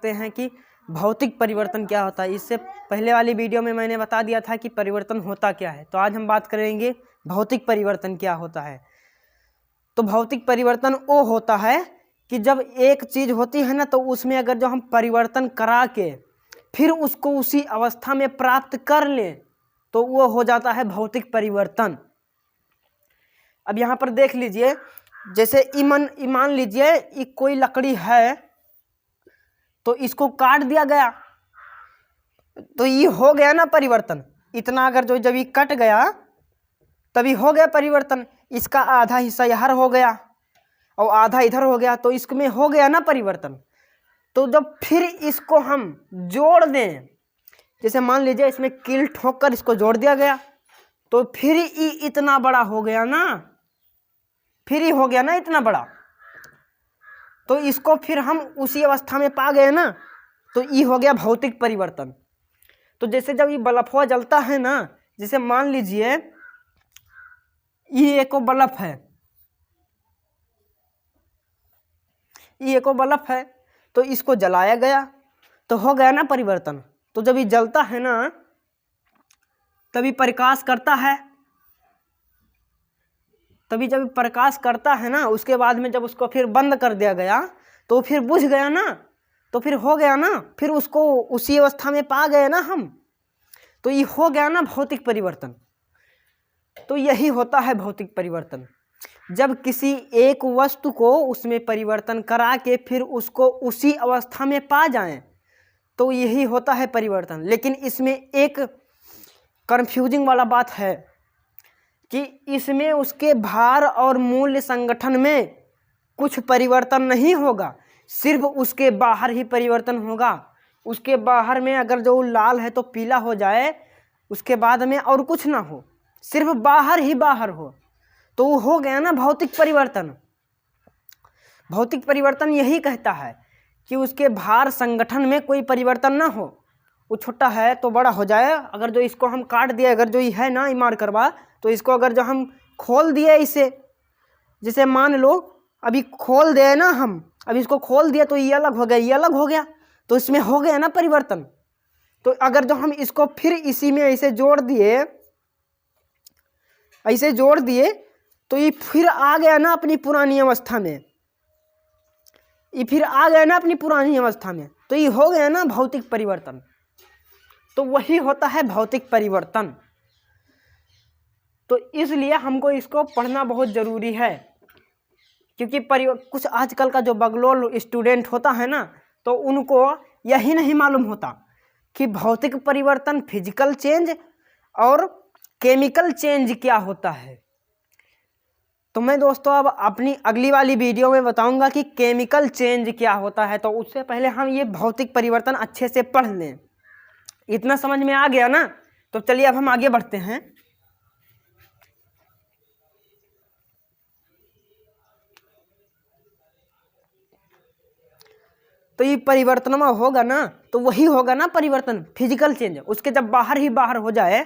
सकते हैं कि भौतिक परिवर्तन क्या होता है। इससे पहले वाली वीडियो में मैंने बता दिया था कि परिवर्तन होता क्या है। तो आज हम बात करेंगे भौतिक परिवर्तन क्या होता है। तो भौतिक परिवर्तन वो होता है कि जब एक चीज़ होती है ना, तो उसमें अगर जो हम परिवर्तन करा के फिर उसको उसी अवस्था में प्राप्त कर लें तो वो हो जाता है भौतिक परिवर्तन। अब यहाँ पर देख लीजिए, जैसे मान लीजिए ये कोई लकड़ी है, तो इसको काट दिया गया तो ये हो गया ना परिवर्तन। इतना अगर जो जब ये कट गया तभी हो गया परिवर्तन। इसका आधा हिस्सा यहाँ हो गया और आधा इधर हो गया, तो इसमें हो गया ना परिवर्तन। तो जब फिर इसको हम जोड़ दें, जैसे मान लीजिए इसमें कील ठोक कर इसको जोड़ दिया गया, तो फिर ये इतना बड़ा हो गया ना, फिर ही हो गया ना इतना बड़ा। तो इसको फिर हम उसी अवस्था में पा गए ना, तो ये हो गया भौतिक परिवर्तन। तो जैसे जब ये बल्ब जलता है ना, जैसे मान लीजिए ये एको बल्ब है, ये एको बल्ब है, तो इसको जलाया गया तो हो गया ना परिवर्तन। तो जब ये जलता है ना तभी प्रकाश करता है, तभी जब प्रकाश करता है ना, उसके बाद में जब उसको फिर बंद कर दिया गया तो फिर बुझ गया ना, तो फिर हो गया ना, फिर उसको उसी अवस्था में पा गए ना हम, तो ये हो गया ना भौतिक परिवर्तन। तो यही होता है भौतिक परिवर्तन, जब किसी एक वस्तु को उसमें परिवर्तन करा के फिर उसको उसी अवस्था में पा जाएं, तो यही होता है परिवर्तन। लेकिन इसमें एक कंफ्यूजिंग वाला बात है कि इसमें उसके भार और मूल्य संगठन में कुछ परिवर्तन नहीं होगा, सिर्फ उसके बाहर ही परिवर्तन होगा। उसके बाहर में अगर जो लाल है तो पीला हो जाए, उसके बाद में और कुछ ना हो, सिर्फ बाहर ही बाहर हो, तो वो हो गया ना भौतिक परिवर्तन। भौतिक परिवर्तन यही कहता है कि उसके भार संगठन में कोई परिवर्तन ना हो, वो छोटा है तो बड़ा हो जाए। अगर जो इसको हम काट दिए, अगर जो ये है ना इमार करवा, तो इसको अगर जो हम खोल दिए इसे, जैसे मान लो अभी खोल दे ना हम, अभी इसको खोल दिया तो ये अलग हो गया, ये अलग हो गया, तो इसमें हो गया ना परिवर्तन। तो अगर जो हम इसको फिर इसी में ऐसे जोड़ दिए, ऐसे जोड़ दिए, तो ये फिर आ गया ना अपनी पुरानी अवस्था में, ये फिर आ गया ना अपनी पुरानी अवस्था में, तो ये हो गया ना भौतिक परिवर्तन। तो वही होता है भौतिक परिवर्तन। तो इसलिए हमको इसको पढ़ना बहुत ज़रूरी है, क्योंकि कुछ आजकल का जो बगलोल स्टूडेंट होता है ना, तो उनको यही नहीं मालूम होता कि भौतिक परिवर्तन, फिजिकल चेंज और केमिकल चेंज क्या होता है। तो मैं दोस्तों अब अपनी अगली वाली वीडियो में बताऊंगा कि केमिकल चेंज क्या होता है। तो उससे पहले हम ये भौतिक परिवर्तन अच्छे से पढ़ लें। इतना समझ में आ गया ना, तो चलिए अब हम आगे बढ़ते हैं। तो ये परिवर्तन में होगा ना, तो वही होगा ना परिवर्तन, फिजिकल चेंज। उसके जब बाहर ही बाहर हो जाए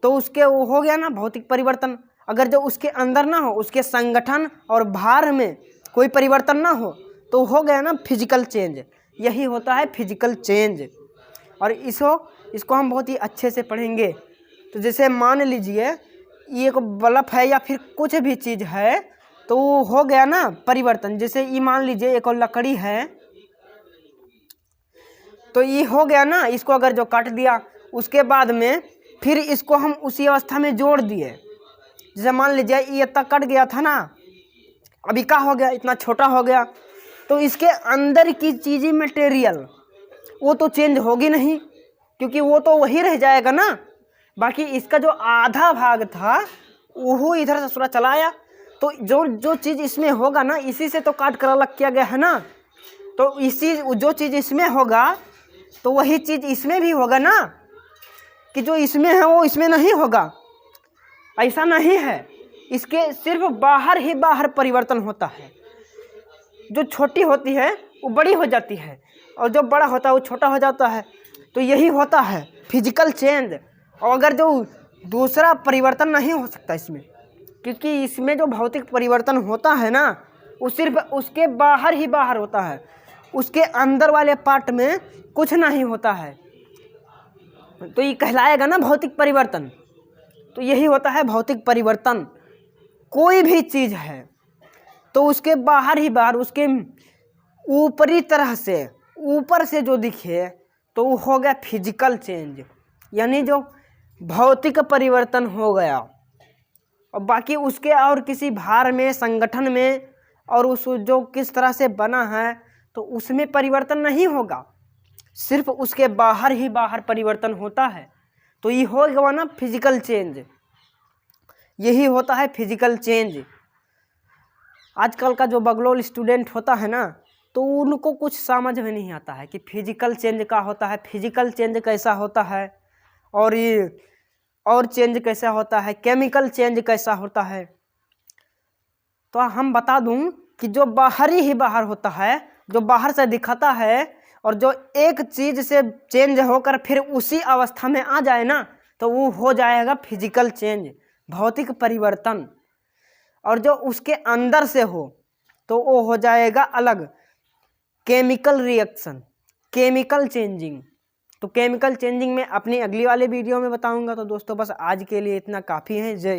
तो उसके वो हो गया ना भौतिक परिवर्तन। अगर जो उसके अंदर ना हो, उसके संगठन और भार में कोई परिवर्तन ना हो, तो हो गया ना फिजिकल चेंज। यही होता है फिजिकल चेंज, और इसको हम बहुत ही अच्छे से पढ़ेंगे। तो जैसे मान लीजिए ये एक बल्ब है या फिर कुछ भी चीज़ है, तो वो हो गया ना परिवर्तन। जैसे ये मान लीजिए एक और लकड़ी है, तो ये हो गया ना, इसको अगर जो काट दिया, उसके बाद में फिर इसको हम उसी अवस्था में जोड़ दिए। जैसे मान लीजिए ये तक कट गया था ना, अभी क्या हो गया, इतना छोटा हो गया, तो इसके अंदर की चीज़ें मटेरियल वो तो चेंज होगी नहीं, क्योंकि वो तो वही रह जाएगा ना। बाकी इसका जो आधा भाग था वो इधर से थोड़ा चलाया, तो जो चीज़ इसमें होगा ना, इसी से तो काट कर अलग किया गया है ना। तो इसी जो चीज़ इसमें होगा तो वही चीज़ इसमें भी होगा ना, कि जो इसमें है वो इसमें नहीं होगा, ऐसा नहीं है। इसके सिर्फ बाहर ही बाहर परिवर्तन होता है। जो छोटी होती है वो बड़ी हो जाती है, और जो बड़ा होता है वो छोटा हो जाता है। तो यही होता है फिजिकल चेंज। और अगर जो दूसरा परिवर्तन नहीं हो सकता इसमें, क्योंकि इसमें जो भौतिक परिवर्तन होता है ना, वो सिर्फ उसके बाहर ही बाहर होता है। उसके अंदर वाले पार्ट में कुछ नहीं होता है, तो ये कहलाएगा ना भौतिक परिवर्तन। तो यही होता है भौतिक परिवर्तन। कोई भी चीज़ है तो उसके बाहर ही बाहर, उसके ऊपरी तरह से, ऊपर से जो दिखे तो वो हो गया फिजिकल चेंज, यानी जो भौतिक परिवर्तन हो गया। और बाकी उसके और किसी भार में, संगठन में, और उस जो किस तरह से बना है तो उसमें परिवर्तन नहीं होगा, सिर्फ उसके बाहर ही बाहर परिवर्तन होता है। तो ये हो गया ना फिजिकल चेंज, यही होता है फिजिकल चेंज। आजकल का जो बगलोल स्टूडेंट होता है ना, तो उनको कुछ समझ में नहीं आता है कि फिजिकल चेंज क्या होता है, फिजिकल चेंज कैसा होता है, और ये और चेंज कैसा होता है, केमिकल चेंज कैसा होता है। तो हम बता दूं कि जो बाहरी ही बाहर होता है, जो बाहर से दिखाता है, और जो एक चीज़ से चेंज होकर फिर उसी अवस्था में आ जाए ना, तो वो हो जाएगा फिजिकल चेंज, भौतिक परिवर्तन। और जो उसके अंदर से हो तो वो हो जाएगा अलग, केमिकल रिएक्शन, केमिकल चेंजिंग। तो केमिकल चेंजिंग में अपनी अगली वाले वीडियो में बताऊंगा। तो दोस्तों बस आज के लिए इतना काफ़ी है। जय